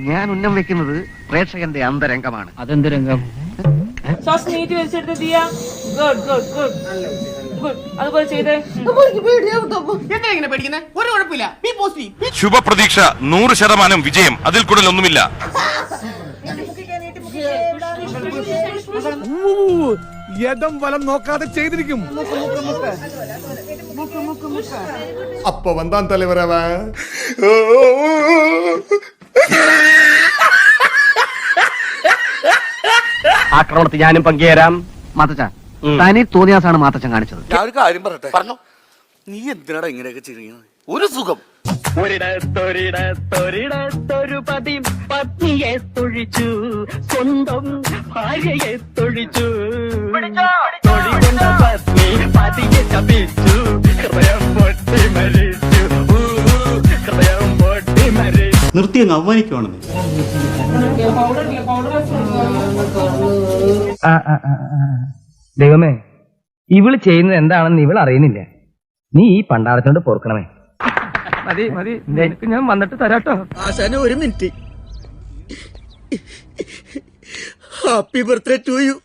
ഞാൻ ഉന്നം വെക്കുന്നത് പ്രേക്ഷകന്റെ അന്തരംഗമാണ്. അതെന്ത് രംഗം? ശ്വാസം നീട്ടി വലിച്ചെടുത്ത് Diya. Good good good good. അതുപോലെ ചെയ്തേ. എന്താ ഇങ്ങനെ പേടിക്കുന്നത്? ഒരു കുഴപ്പമില്ല. B positive. ശുഭപ്രതീക്ഷ 100% വിജയം, അതിൽ കൂടുതൽ ഒന്നുമില്ല. യഥം വലം നോക്കാതെ ചെയ്തിരിക്കും. அப்ப வந்தான் தலைவர் அவன். ആക്രമണത്തിൽ ഞാനും പങ്കുചേരാം. മാത്തച്ച തനി തോന്നിയാസാണ് മാത്തച്ചൻ കാണിച്ചത്. ഞാൻ ഒരു കാര്യം പറയട്ടെ. പറഞ്ഞോ. നീ എന്തിനാടാ ഇങ്ങനെയൊക്കെ ചെയ്യുന്നത്? ഒരു സുഖം. ഒരിടത്തൊരിടത്തൊരു പതി പത്നിയെ തൊഴിച്ചു, സ്വന്തം ഭാര്യയെ തൊഴിച്ചു. തൊഴികൊണ്ട പത്നി പതിയെ ശപിച്ചു, ഹൃദയം പൊട്ടി മരിച്ചു, ഹൃദയം പൊട്ടി മരിച്ചു. നിർത്തി അങ്ങ് അവമാനിക്കുവാണെന്ന്. ദൈവമേ, ഇവള് ചെയ്യുന്നത് എന്താണെന്ന് ഇവൾ അറിയുന്നില്ല. നീ ഈ പണ്ടാരത്തിനോട് പൊറുക്കണമേ. മതി മതി, ഞാൻ വന്നിട്ട് തരാട്ടോ. ആശാന ഒരു minute. Happy birthday to U.